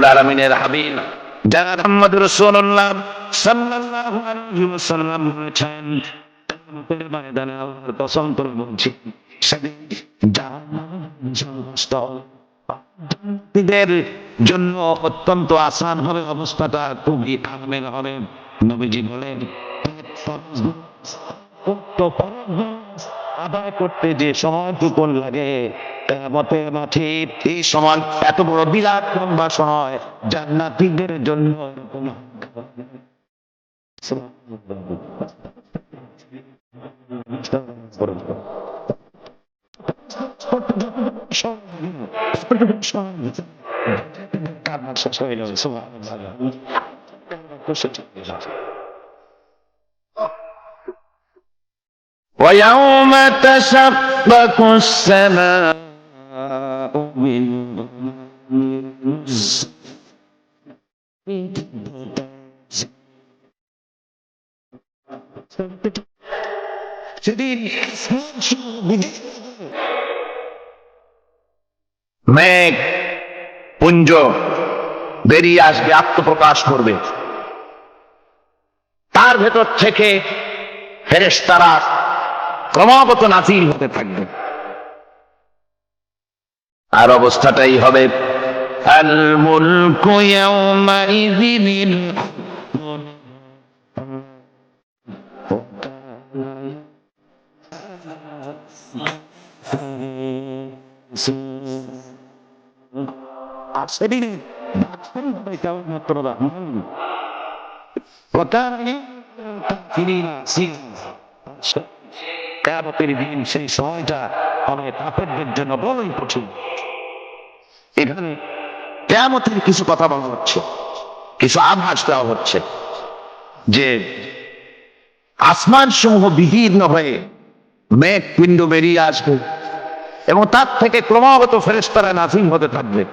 আলামিনের হাবিব যারা মুহাম্মদ রাসূলুল্লাহ সাল্লাল্লাহু আলাইহি ওয়াসাল্লাম বলেছেন, কিয়ামতের ময়দানে আল্লাহর কসম করে বলছি, সেদিন জাহান্নাম সমস্ত ব্যক্তিদের জন্য অত্যন্ত আসান হবে, অবস্থাটা খুবই আরামের হবে। নবীজি বলেন, আদায় করতে যে সময়টুকু লাগে, কিয়ামতের মাঠে এই সময় এত বড় বিরাট লম্বা সময় জান্নাতীদের জন্য এরকম কান্না শেষ হয়ে যাবে। ويوم تشقق السماء بالغمام সেদিন মেঘ পুঞ্জ বেরিয়ে আসবে, আত্মপ্রকাশ করবে, তার ভেতর থেকে ফেরেশতারা ক্রমাগত নাযিল হতে থাকবে। আর অবস্থাটাই হবে আল মুলকু ইয়াওমাইযিনিল সেদিন কেবলমাত্র কিয়ামতের দিন, সেই সময়টা হবে কাফেরদের জন্য বড়ই কঠিন। এখানে কিয়ামতের কিছু কথা বলা হচ্ছে, কিছু আভাস দেওয়া হচ্ছে যে আসমান সমূহ বিদীর্ণ হয়ে মেঘ পিণ্ড বেরিয়ে আসবে এবং তার থেকে ক্রমাগত ফেরেশতারা নাযিল হতে থাকবে।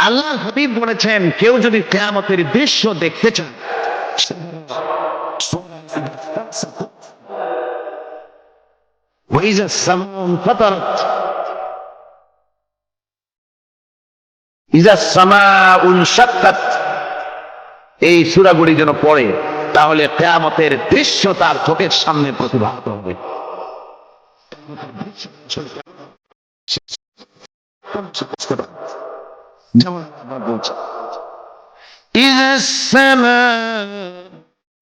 আল্লাহর হাবিব বলেছেন, কেউ যদি কিয়ামতের দৃশ্য দেখতে চান, وإذا السماء انفطرت إذا السماء انشقت, এই সূরাগুলি যেন পড়ে, তাহলে কিয়ামতের দৃশ্য তার চোখের সামনে প্রতিভাত হবে। যেমন আমরা বলছি, إذا السماء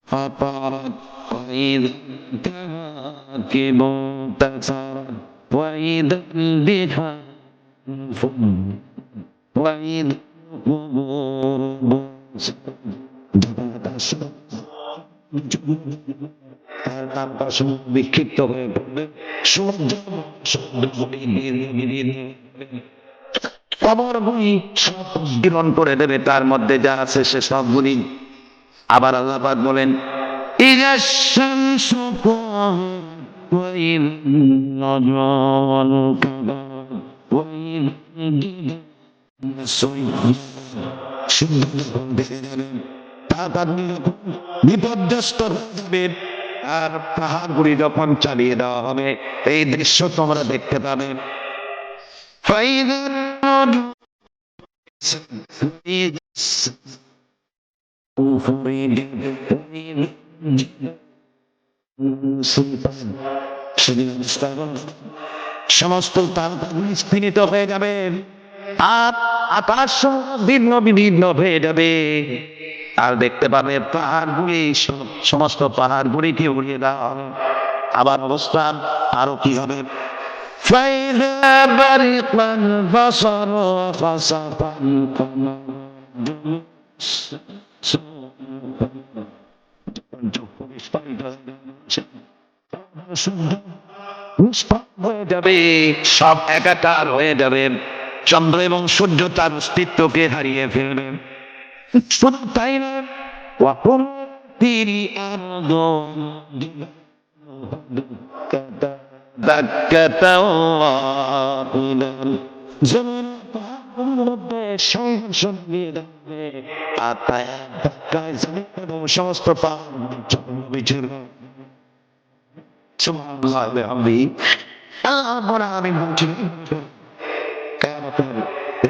فطرت وإذا الكواكب انتثرت وإذا البحار فجرت وإذا القبور بعثرت বিক্ষিপ্ত হয়ে পড়বে, সূর্য খবরগুলি সব বিরন করে দেবে, তার মধ্যে যা আছে সে সবগুলি। আবার আল্লাহ পাক বলেন, إذا الشمس كورت وإذا النجم انكدرت وإذا الجبال سيرت বিপর্যস্ত হবে। আর পাহাড়গুলি যখন চালিয়ে দেওয়া হবে, এই দৃশ্য তোমরা দেখতে পাবে। فإذا সমস্ত তারকাগুলি স্ফীত হয়ে যাবে আর আকাশ বিঘ্ন বিঘ্ন হয়ে যাবে। আর দেখতে পাবে পাহাড়গুলি, সমস্ত পাহাড়গুলিকে উড়িয়ে দেওয়া হবে। আবার অবস্থান আরো কি হবে, فإذا برق البصر وخسف القمر হয়ে যাবে, সব একাকার হয়ে যাবে, চন্দ্র এবং সূর্য তার অস্তিত্বকে হারিয়ে ফেলবে। শুধু তাই নয়, সমস্ত আমি বলছি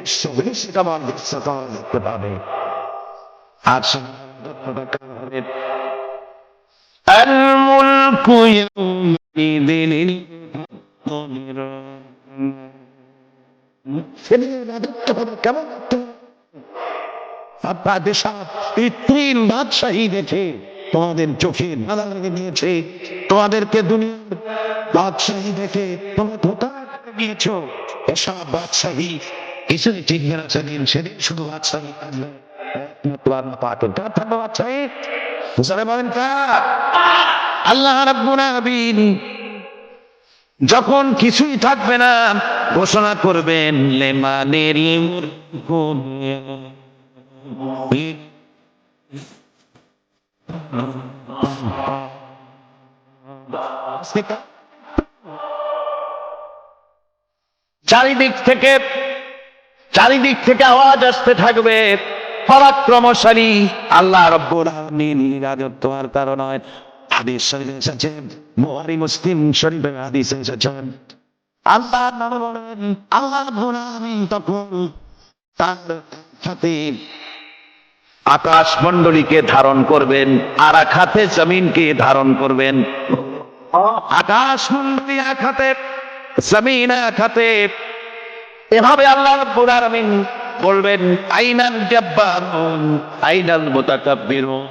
বিশ্ববিশ্ব তোমার বিশ্ব তোমার দেখতে পাবে। আর الملك يومئذ কেমন তিন বাদশাহী দেখে তোমাদের চোখে বাধা লেগে গিয়েছে, তোমাদেরকে দুনিয়ার বাদশাহী দেখে তোমরা ধোঁকা গিয়েছ। এসব বাদশাহী কিছুই ঠিক না। সেদিন সেদিন শুধু বাদশাহী থাকবে বাদশাহী বলেন আল্লাহ রাব্বুল আলামিন যখন কিছুই থাকবে না ঘোষণা করবেন লিমানিল মুলকু চারিদিক থেকে আওয়াজ আসতে থাকবে, পরাক্রমশালী আল্লাহ রাব্বুল আলামিন রাজত্ব আর কারণ নয়। হাদিস শরীফে এসেছে, বুখারী মুসলিম শরীফে হাদিস এসেছে, আল্লাহ নবী বলেন আল্লাহ রাব্বুল আলামিন তখন তার হাতে আকাশ মণ্ডলীকে ধারণ করবেন, আর এক হাতে জমিনকে ধারণ করবেন। আকাশ মণ্ডলী এক হাতে, জমিন এক হাতে। এভাবে আল্লাহ রাব্বুল আলামিন বলবেন আইনাল জাব্বারুন আইনাল মুতাকাব্বিরুন,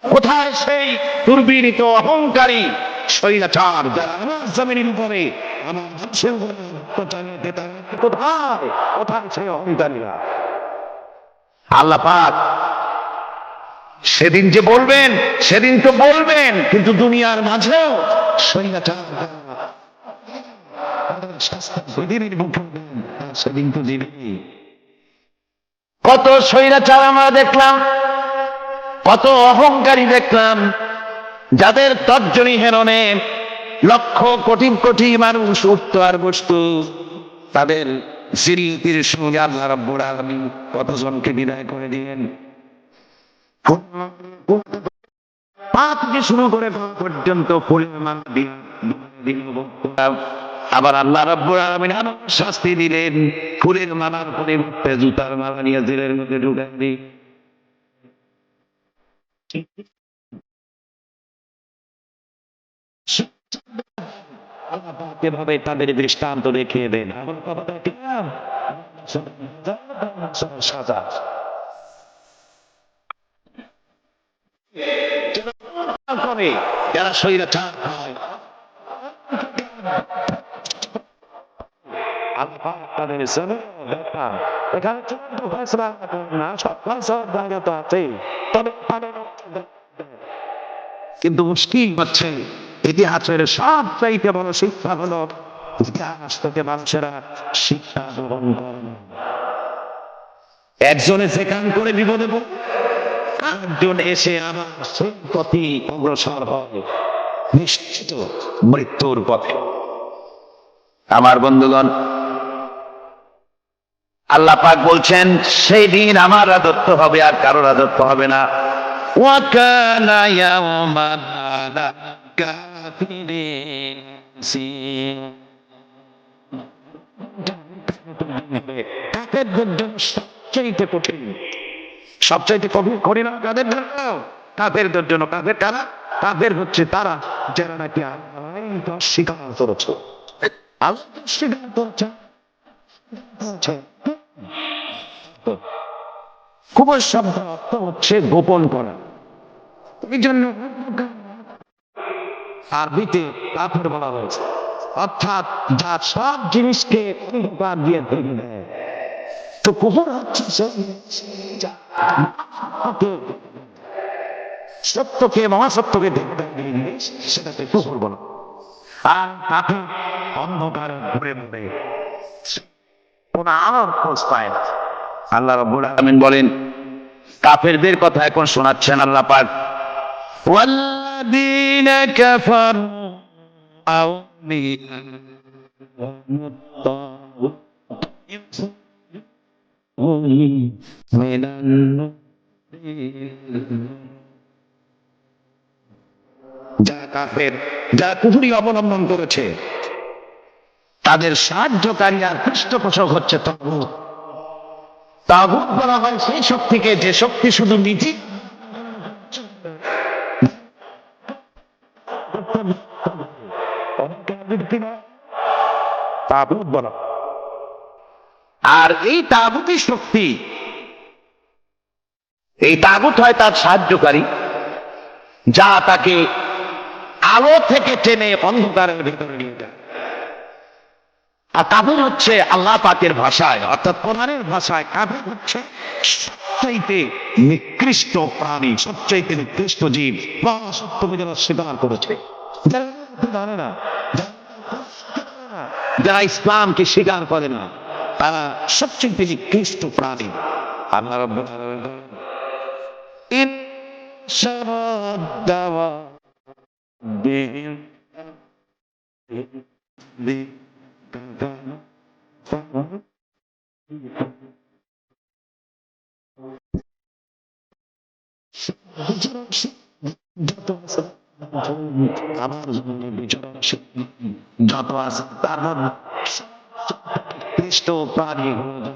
কোথায় সেই দুর্বিনীত অহংকারী স্বৈরাচার যারা আমার জমিনের উপরে আমার মানুষের উপরে কোথায় কোথায় সেই অহংকারীরা? আল্লাহ পাক সেদিন যে বলবেন, সেদিন তো বলবেন, কিন্তু দুনিয়ার মাঝেও স্বৈরাচার সেদিন তো দিবি। কত স্বৈরাচার আমরা দেখলাম, কত অহংকারী দেখলাম, যাদের তর্জনী হেরণে লক্ষ কোটি কোটি মানুষ উঠত আর বসত। তাদের স্মৃতির সঙ্গে আল্লাহ রাব্বুল আলামিন কতজনকে বিদায় করে দিলেন। পা থেকে শুরু করে পর্যন্ত আবার আল্লাহ রাব্বুল আলামিন শাস্তি দিলেন, ফুলের মালার পরিবর্তে জুতার মালা নিয়ে জেলের মধ্যে ঢুকাই দিই। এভাবে তাদের দৃষ্টান্ত দেখিয়ে দেন। যারা স্বৈরাচার হয় তাদের এখানে চূড়ান্ত ফয়সালা না, সব জায়গা তো আছে, তবে কিন্তু মুশকিল হচ্ছে ইতিহাসের সব চাইতে বড় শিক্ষা হলো ইতিহাস থেকে মানুষেরা শিক্ষা গ্রহণ করে। একজনে সেখান করে বিপদে একজন এসে আমার সেই পথে অগ্রসর হয় নিশ্চিত মৃত্যুর পথে। আমার বন্ধুগণ, আল্লাহ পাক বলছেন সেই দিন আমার রাজত্ব হবে, আর কারো রাজত্ব হবে না। ওয়াকানা ইয়াওমান আলা কাফিরিন সবচাইতে কঠিন, সবচাইতে কঠিন কাদের জন্য? কাফেরদের জন্য। কাফের কারা? কাফের হচ্ছে তারা যারা নাকি আল্লাহকে অস্বীকার করেছে। আল্লাহকে অস্বীকার করেছে কুফর শব্দ অর্থ হচ্ছে গোপন করা। এই জন্য আরবিতে কাফের বলা হয়েছে, অর্থাৎ যা সব জিনিসকে অন্ধকার দিয়ে ধরে দেয়। তো কুফর হচ্ছে সত্যকে মহাসত্যকে দেখতে সেটাকে কুফর বলা। আর কাফের অন্ধকারে ঘুরে ঘুরে কোন আলোর খোঁজ পায় না। আল্লাহ রাব্বুল আলামিন বলেন, কাফেরদের কথা এখন শোনাচ্ছেন আল্লাহ পাক, ওয়াল্লাযীনা কাফারু আউলিয়াহুমুত তাগুত মিনান যা কাফের, যা কুফরি অবলম্বন করেছে, তাদের সাহায্যকারী আর পৃষ্ঠপোষক হচ্ছে তাগুত। তাগুত বলা হয় সেই শক্তিকে যে শক্তি শুধু নিজে তাগুত বলা। আর এই তাগুতি শক্তি, এই তাগুত হয় তার সাহায্যকারী, যা তাকে আলো থেকে টেনে অন্ধকারের ভিতরে নিয়ে যায়। আর কাফির হচ্ছে আল্লাহ পাকের ভাষায় অর্থাৎ কোরআনের ভাষায় কাফির হচ্ছে সবচাইতে নিকৃষ্ট প্রাণী, সবচাইতে নিকৃষ্ট জীব বা সত্যকে যারা স্বীকার করেছে, জানে না, যারা ইসলামকে স্বীকার করে না, তারা সবচেয়ে নিকৃষ্ট প্রাণী। আল্লাহ রাব্বুল আলামিন ইন শারাদাওয়া বিহিম আমার যত আছে তার নিকৃষ্ট প্রাণী হলো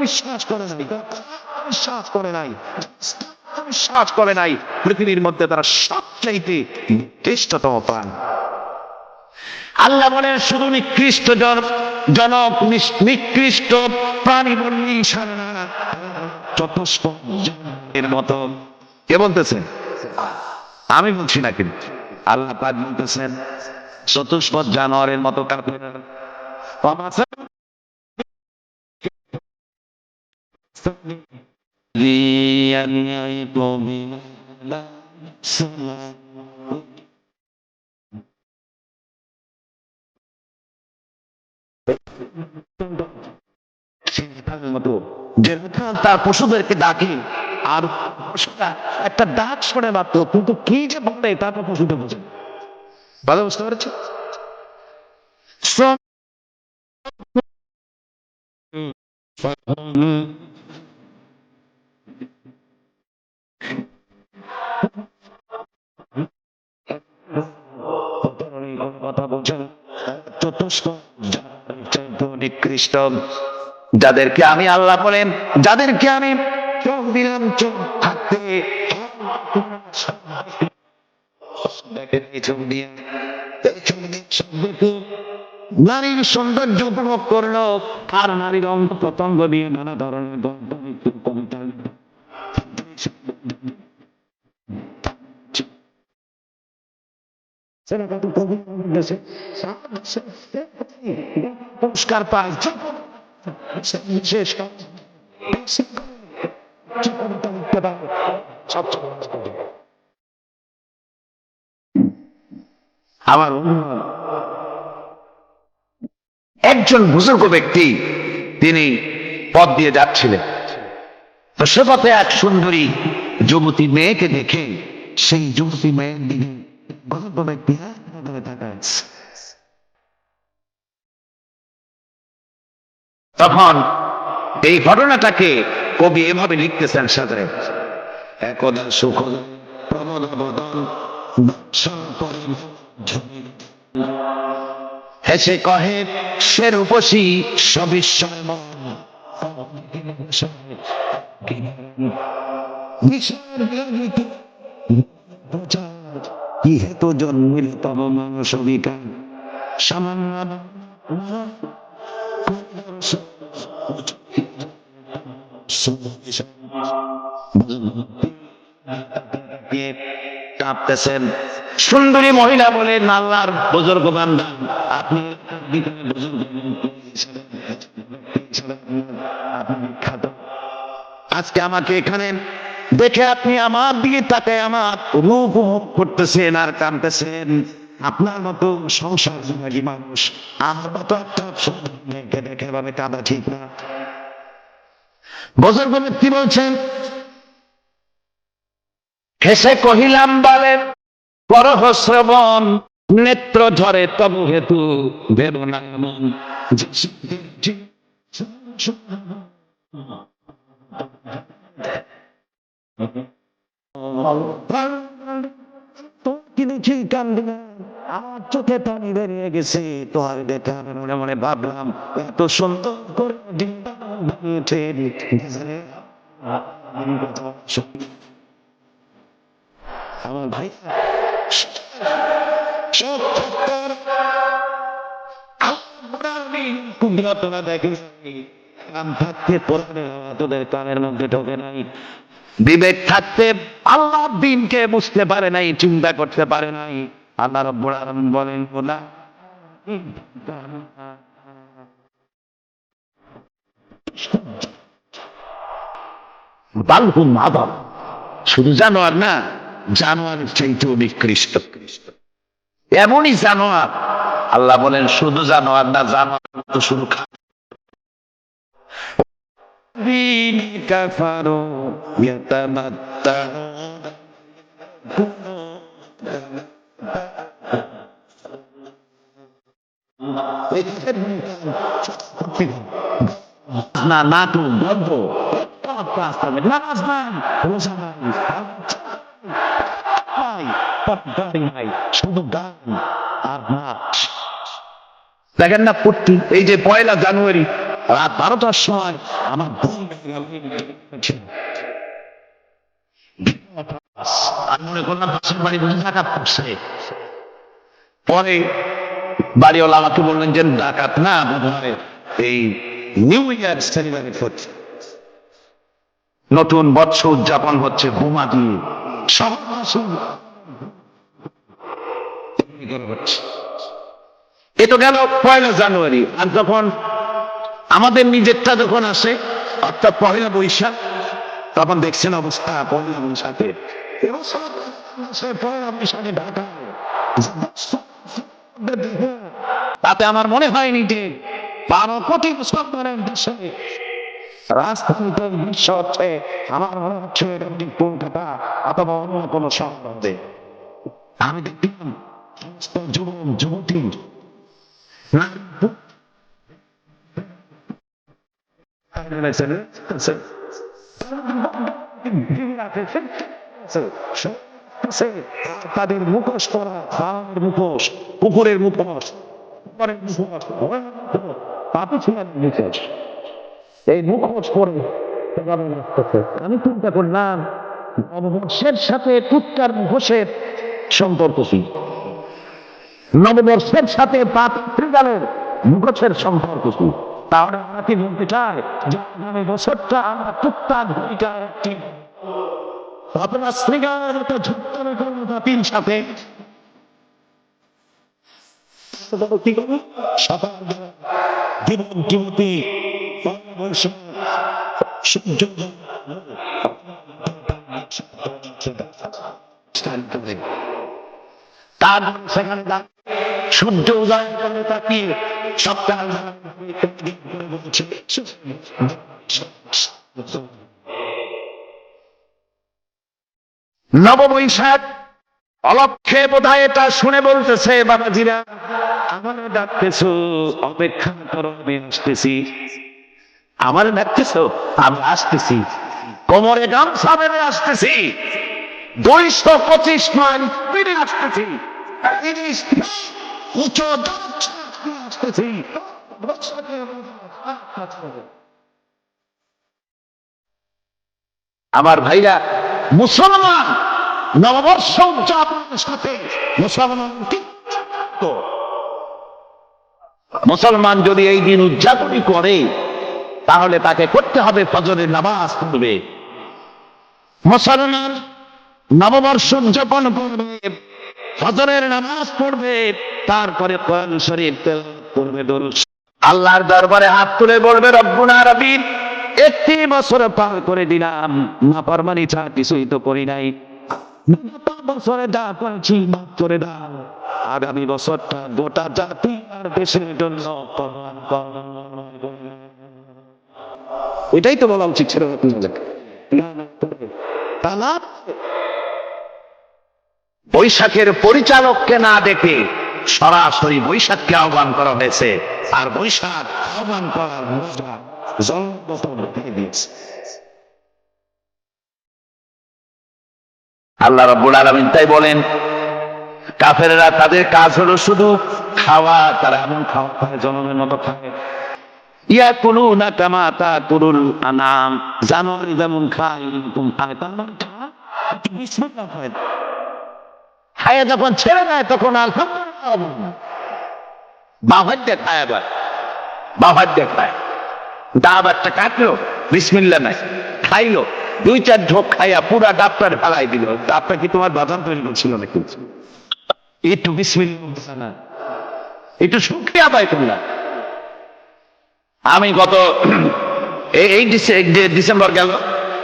বিশ্বাস করে নাই, বিশ্বাস করে নাই, বিশ্বাস করে নাই পৃথিবীর মধ্যে তারা সবচাইতে নিকৃষ্টতম প্রাণ। আল্লাহ বলেন শুধু নিকৃষ্ট জনক নিকৃষ্ট প্রাণী বললেই চতুষ্পদ এর মতো। কে বলতেছেন? আমি বলছি না, কিন্তু আল্লাহ পাক বলতেছেন চতুষ্পদ জানোয়ারের মতো মতো তার পশুদেরকে ডাকে, আর পশুরা একটা ডাক শুনে মাত্র, কিন্তু কি যে বলে তারপর পশুটা বোঝে। ভালো বুঝতে পারছি। কথা বলছেন নিকৃষ্ট, যাদেরকে আমি আল্লাহ বলেন, যাদেরকে আমি চোখ দিলাম, চোখ থাকতে নারীর সৌন্দর্য উপভোগ করলো, আর নারীর অঙ্গ প্রত্যঙ্গ দিয়ে নানা ধরনের কবিতা পুরস্কার পায় শেষ আমার একজন বুজুর্গ ব্যক্তি, তিনি পথ দিয়ে যাচ্ছিলেন, তো সে পথে এক সুন্দরী যুবতী মেয়েকে দেখে সেই যুবতী মেয়ের দিকে বুজুর্গ ব্যক্তি তাকায়। তখন এই ঘটনাটাকে কবি এভাবে লিখতেছেন সাথে, একদা সুখ হেসে কহে সে রূপসী সবিস্ময় কি হেতু জন্মিল তব মানসবিকা সামান্য কাঁপতেছেন। সুন্দরী মহিলা বলেন, আল্লাহর বুজুর্গ বান্দা, আপনি বিখ্যাত, আজকে আমাকে এখানে দেখে আপনি আমার দিকে তাকায় আমার রূপ উপভোগ করতেছেন আর কাঁদতেছেন। আপনার মতো সংসার জীবী মানুষ আমার মতো একটা মেয়েকে দেখে ভাবে কাঁদা ঠিক না। বুজুর্গ ব্যক্তি বলছেন, হেসে কহিলাম বলেন করহ শ্রবণ, নেত্র ঝরে তবু হেতু ভেব না এমন। কি দেখি কান্দিলাম, আমার চোখে পানি বেরিয়ে গেছে। তোমার দেখে আমি মনে মনে ভাবলাম, এত সুন্দর করে ডিমটা বানিয়েছে। আমার ভাই সব তোরা দেখি তোদের কানের মধ্যে ঢোকে নাই, বিবেক থাকতে আল্লাহ দিনকে বুঝতে পারে নাই, চিন্তা করতে পারে নাই। আল্লাহ রাব্বুল আলামিন বলেন না, বালহুম আযাব, শুধু জানোয়ার না, জানোয়ারের চাইতেও নিকৃষ্ট। এমনই জানোয়ার। আল্লাহ বলেন শুধু জানোয়ার না, জানোয়ার তো শুধু কাফারু ইয়াতামাত্তাউন না নাটক গল্প নামাজ নাই, রোজা নাই, শুধু গান আর নাচ। দেখেন না প্রতি এই যে 1 জানুয়ারি রাত 12টার সময় আমার আমি মনে করলাম পাশের বাড়ি বুঝে ডাকাত পড়ছে। পরে বাড়িওয়ালা আমাকে বললেন যে ডাকাত না, বোধহয় এই নিউ ইয়ার সেলিব্রেট হচ্ছে, নতুন বৎসর উদযাপন হচ্ছে বোমা দিয়ে। এ তো গেল 1 জানুয়ারি। আর যখন আমাদের নিজেরটা যখন আসে, অর্থাৎ 1 বৈশাখ, তখন দেখছেন অবস্থা 1 বৈশাখে। তাতে আমার মনে হয়নি যে 12 কোটি মুসলমানের দেশে রাজধানীতে বিশ্ব হচ্ছে, আমার মনে হচ্ছে কলকাতা অথবা অন্য কোনো শহরে। আমি দেখলাম সমস্ত যুবক যুবতী তাদের মুখোশ করা, মুখোশ, পুকুরের মুখোশ, মুখোশ, এই মুখোশ পরে আমি চিন্তা করলাম নববর্ষের সাথে টুকটার মুখোশের সম্পর্ক কি? নববর্ষের সাথে পাত্রীগালের মুখোশের সম্পর্ক কি? তাহলে আমরা কি বলতে চাই যে আগামী বছরটা আমরা টুকটার ভূমিকা আপনার শ্রীগার ঝুঁকতে করবো তাপির সাথে কি করবো? সকাল জীবন যুবতী সূর্য তারপরে সেখানে সূর্য উদয় করে তাকিয়ে সপ্তাহ নববৈশাখ অলক্ষে বোধহয় এটা শুনে বলতেছে, বাবাজিরা আমার ডাকতেছো, অপেক্ষা করো, আমি আসতেছি। আমার ডাকতেছো, আমি আসতেছি। কোমরে গামছা বেঁধে আসতেছি, 225 মাইল ফিরে আসতেছি, আসতেছি। আমার ভাইরা মুসলমান নববর্ষ উদযাপনের সাথে মুসলমান যদি এই দিন উদযাপনই করে, তাহলে তাকে করতে হবে ফজরের নামাজ পড়বে। মুসলমান নববর্ষ উদযাপন করবে, ফজরের নামাজ পড়বে, তারপরে কোরআন শরীফ তেলাওয়াত করবে, দরুদ আল্লাহর দরবারে হাত তুলে বলবে, রব্বুনা রবিন 1 বছর পার করে দিলাম, নাফরমানি ছাড়া কিছুই তো করি নাই, বছরে যা করেছি মাফ করে দাও, আগামী বছরটা গোটা জাতি আর দেশের জন্য এটাই তো বলা উচিত ছিল। বৈশাখের পরিচালককে না দেখে সরাসরি বৈশাখকে আহ্বান করা হয়েছে, আর বৈশাখ আহ্বান করার মজা দিয়েছে। আল্লাহ রাব্বুল আলামিন তাই বলেন, কাফেররা তাদের কাজ হলো শুধু খাওয়া, তারা এমন খাওয়া খায় জনমের মতো খায়। ইয়াকুলুনা কামা তাকুলুল আনাম, জানোয়ার যেমন খায় এরকম খায়। তার মানে একটু বিস্মিল্লাহ হয়, খায় যখন ছেড়ে দেয় তখন আলহামদুলিল্লাহ বাভার দেখায়, আবার বাভার দেখায়। ডাব একটা কাটলো, বিসমিল্লাহ নাই, খাইলো, দুই চার ঢোক খাইয়া পুরা ডাবটার ফেলাই দিল। ডাবটা কি তোমার বাজার তৈরি করছিল নাকি? একটু বিসমিল্লাহ না, একটু শুকরিয়া পাই তোমরা। আমি গত এই ডিসেম্বর গেল,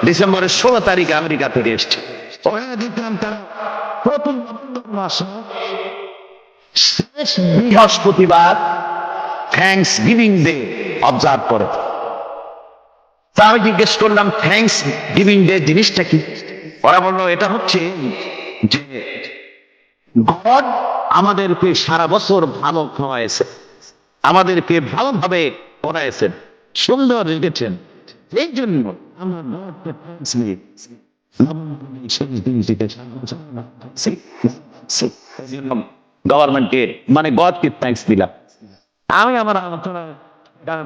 ডিসেম্বরের 16 তারিখে আমেরিকা থেকে এসছি। দেখলাম তারা প্রথম মাস বৃহস্পতিবার থ্যাঙ্কস গিভিং ডে অবজার্ভ করে। তা আমি জিজ্ঞেস করলাম থ্যাঙ্কস গিভিং ডে জিনিসটা কি? ওরা বললো এটা হচ্ছে যে গড আমাদেরকে সারা বছর ভালো খাওয়াইছে, আমাদেরকে ভালোভাবে পড়াইছেন, সুন্দর রেখেছেন, এই জন্য আমরা গডকে থ্যাঙ্কস দিই। গভর্নমেন্টকে মানে গডকে থ্যাঙ্কস দিলাম। আমি আমার আলোচনা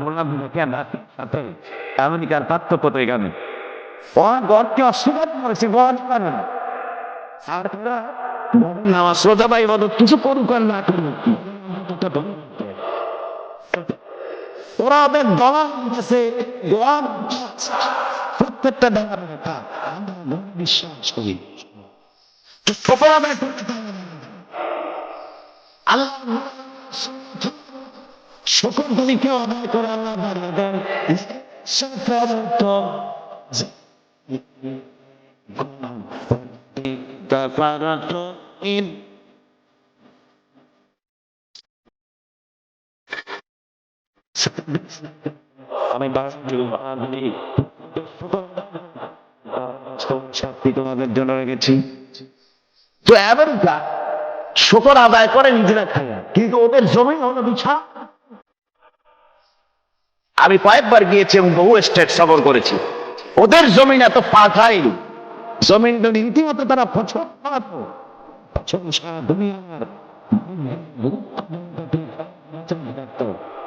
বললাম কেন আমেরিকার পার্থক্য তো এখানে, গডকে অস্বীকার করেছে, গড মানে না। আর নামাজ রোজা বা ইবাদত কিছু করুক আর না করুক, ওরা ওদের ডলার দিতেছে, প্রত্যেকটা ডলার আমরা বিশ্বাস করি। আল্লাহ সকল গুলিকে অদায় করে আল্লাহ আমি শাস্তি তোমাদের জন্য রেখেছি। তো আমেরিকা শুকর আদায় করে নিজেরা খায়, কিন্তু ওদের জমি হলো বিশাল। আমি কয়েকবার গিয়েছি এবং বহু স্টেট সফর করেছি। ওদের জমিন এত ফার্টাইল, জমিন রীতিমতো তারা ফসল ফলাতো, সারা দুনিয়ার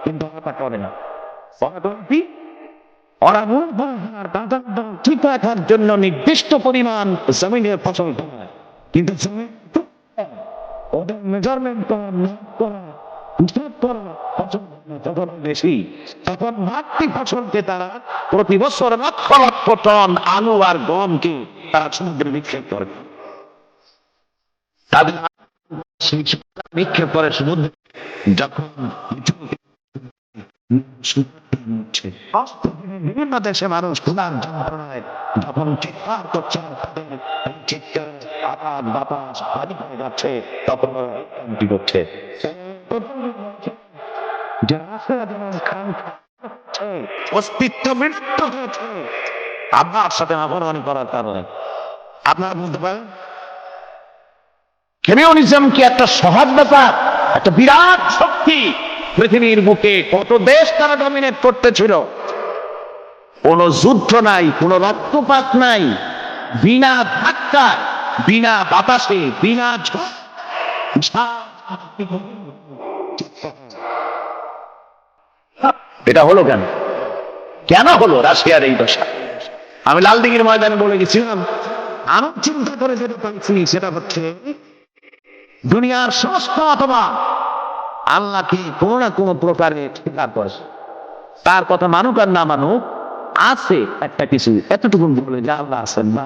কিন্তু ওরা তা করে না। ওরা ঠিক রাখার জন্য নির্দিষ্ট পরিমাণ জমিনের ফসল ফলায়, কিন্তু ওদের মেজারমেন্ট করা বেশি, তখন মাতৃ ফসলকে তারা প্রতি বছর লক্ষ লক্ষ টন আলু আর গমকে তারা সমুদ্রে নিক্ষেপ করে। তাদের নিক্ষেপ করে সমুদ্রে। যখন বিভিন্ন দেশে মানুষ ক্ষুধার যন্ত্রণায় যখন চিৎকার করছে, চিৎকার আকাশ বাতাস ভারী হয়ে যাচ্ছে, তখন হচ্ছে অস্তিত্ব মৃত্যু হয়েছে আপনার সাথে আবরণ করার কারণে। আপনারা বলতে পারেন কমিউনিজম কি একটা সহজ ব্যাপার? একটা বিরাট শক্তি পৃথিবীর বুকে কত দেশ তারা ডমিনেট করতেছিল, কোন যুদ্ধ নাই, কোন রক্তপাত নাই, বিনা ধাক্কা, বিনা বাতাসে, বিনা এটা হলো কেন? কেন হলো রাশিয়ার এই দশা? আমি লালদিঘির ময়দানে বলে গেছিলাম, আমি চিন্তা করে যেটা পাইছি সেটা হচ্ছে দুনিয়ার সমস্ত অথবা আল্লাহকে কোনো না কোনো প্রকারে স্বীকার করে, তার কথা মানুক আর না মানুক, আছে একটা কিছু এতটুকু বলে যে আল্লাহ আছেন বা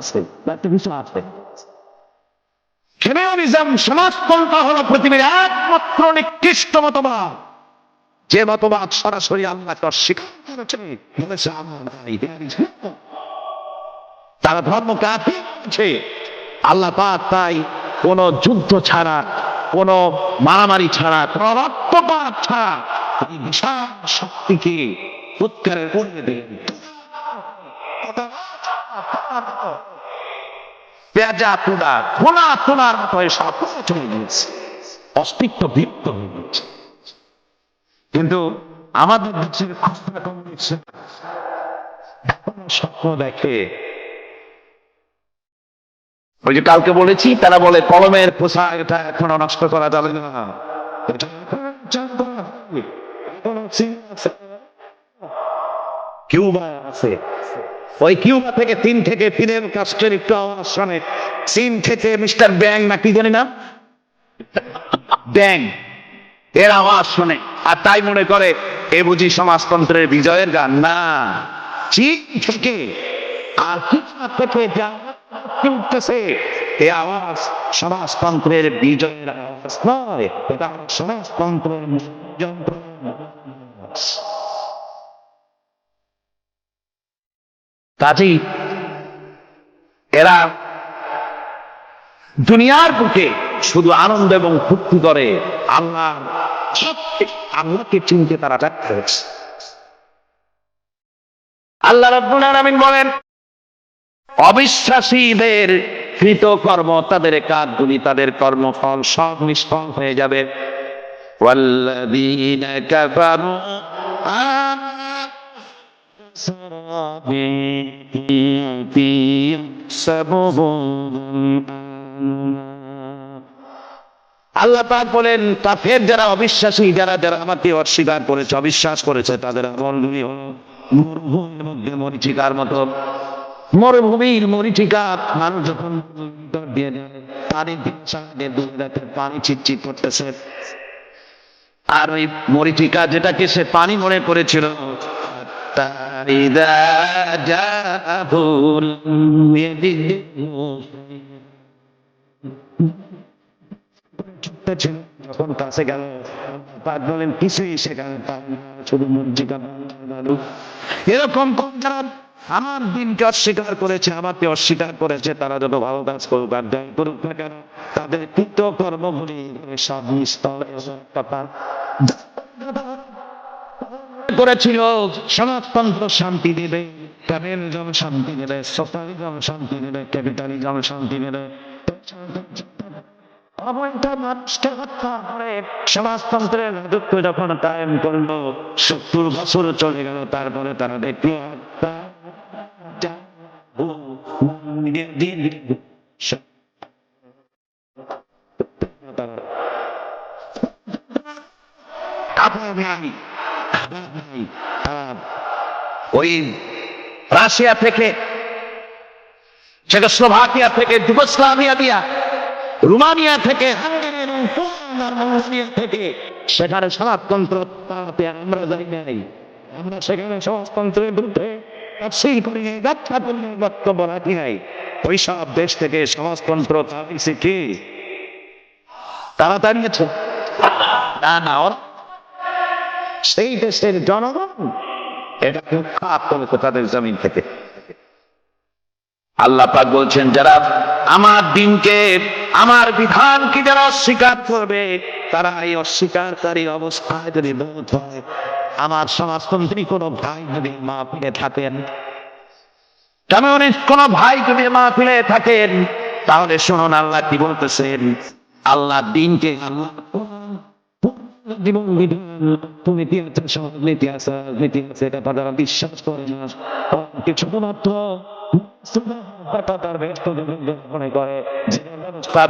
আছে একটা কিছু আছে। কমিউনিজম সমাজতন্ত্র হলো পৃথিবীর একমাত্র নিকৃষ্ট মতবাদ, যে মতবাদ সরাসরি আল্লাহকে অস্বীকার করেছে, বলেছে তারা ধর্মকে আছে আল্লাহ পাক তাই কোন যুদ্ধ ছাড়া, কোন মারামারি ছাড়া, কোন রক্তপাত ছাড়া এই বিশাল শক্তিকে উৎকারে করে দেন। পেঁজা তুলা খোলা তোলার মতো সব চলে গিয়েছে, অস্তিত্ব বিপ্ত হয়ে গেছে। কিন্তু আমাদের দেশের খুচরা কমিউনিস্ট স্বপ্ন দেখে ওই যে কালকে বলেছি, তারা বলে কলমের খোসা এটা এখনো নষ্ট করা যাবে না, এটা কিউবা আছে, ওই কিউবা থেকে চীন থেকে ফিদেল কাস্ট্রোর একটু আওয়াজ শোনে, চীন থেকে মিস্টার ব্যাং না কি জানি না, ব্যাং, এর আওয়াজ শোনে আর তাই মনে করে এ বুঝি সমাজতন্ত্রের বিজয়ের গান। না, চীন থেকে আর কিউবা থেকে যা উঠতেছে এ আওয়াজ সমাজতন্ত্রের বিজয়ের আওয়াজ নয়, এটা সমাজতন্ত্রের যন্ত্রের আওয়াজ। কাজেই এরা দুনিয়ার বুকে শুধু আনন্দ এবং ফুর্তি করে, আল্লাহ আল্লাহকে চিনতে তারা ব্যর্থ হয়েছে। আল্লাহ রাব্বুল আলামিন বলেন, অবিশ্বাসীদের কৃতকর্ম, তাদের কাজগুলি, তাদের কর্মফল সব নিষ্ফল হয়ে যাবে। ওয়াল্লাযীনা কাফারু আল্লাহ পাক বলেন, কাফের যারা, অবিশ্বাসী যারা, যারা আমাকে অস্বীকার করেছে, অবিশ্বাস করেছে, তাদের আমলগুলি হলো মরুভূমির মধ্যে মরীচিকার মতো। মরুভূমির মরীচিকা, মানুষ যখন দিয়ে পানি দূরে রাখে, পানি চিটচিট করতেছে, আর ওই মরীচিকা যেটাকে সে পানি মনে করেছিল, যখন কাছে গেল বলেন কিছুই সেখানে শুধু মরীচিকা। এরকম কোন যারা আমার দিনকে অস্বীকার করেছে, আমাকে অস্বীকার করেছে, তারা যত ভালো কাজ করুক আর যাই করুক না কেন, তাদের কৃত কর্মগুলি সব নিষ্ফল করেছিল। সমাজতন্ত্র শান্তি দেবে, ক্যাপিটালিজম শান্তি দেবে, সোশ্যালিজম শান্তি দেবে, ক্যাপিটালিজম শান্তি দেবে, মানুষকে হত্যা করে সমাজতন্ত্রের রাজত্ব যখন কায়েম করলো, 70 বছর চলে গেল, তারপরে তারা দেখলো ওই রাশিয়া থেকে, চেকোস্লোভাকিয়া থেকে, যুগোস্লাভিয়া দিয়া, রোমানিয়া থেকে, থেকে সেখানে সমাজতন্ত্র আমরা যাই নাই, আমরা সেখানে সমাজতন্ত্রের বিরুদ্ধে ব্যাখ্যা করলে বক্তব্য রাখি নাই। ওই সব দেশ থেকে সমাজতন্ত্র তাড়িয়েছে কি? তারা দাঁড়িয়েছে না, না, সেই দেশের জনগণ এটা উৎখাত করেছে তাদের জমিন থেকে। আল্লাহ পাক বলছেন, যারা আমার দিনকে, আমার বিধানকে যারা অস্বীকার করবে, তারা এই অস্বীকারী অবস্থায় যদি বোধ হয়, আমার সমাজতন্ত্রী কোনো ভাই যদি মাহফিলে থাকেন, কমিউনিস্ট কোনো ভাই যদি মাহফিলে থাকেন, তাহলে শুনুন আল্লাহ কি বলতেছেন। আল্লাহ দিনকে, আল্লাহ জীবন বিধান, তুমি নীতি আছে, নীতি আছে, এটা তারা বিশ্বাস করে না, শুধুমাত্র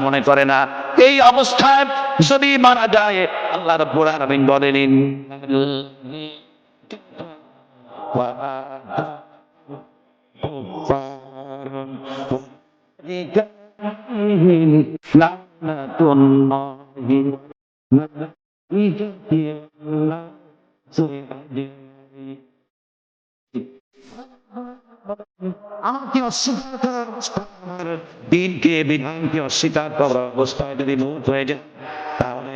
মনে করে না। এই অবস্থায় যদি মারা যায়, আল্লাহ রাব্বুল আলামিন বলেন, আমাকে অস্বীকার করার অবস্থা, আমার দিনকে, বিধানকে অস্বীকার করার অবস্থায় যদি মৌত হয়ে যায়, তাহলে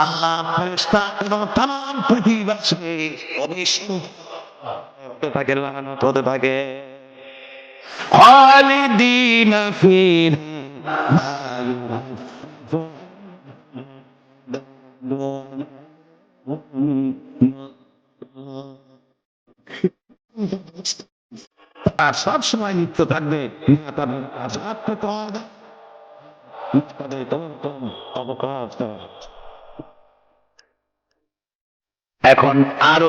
আল্লাহ ফেরেশতা এবং তামাম পৃথিবীবাসী হতে থাকে, লানত হতে থাকে। খালিদিনা আর সব সময় নিত্য থাকবে, এখন আরো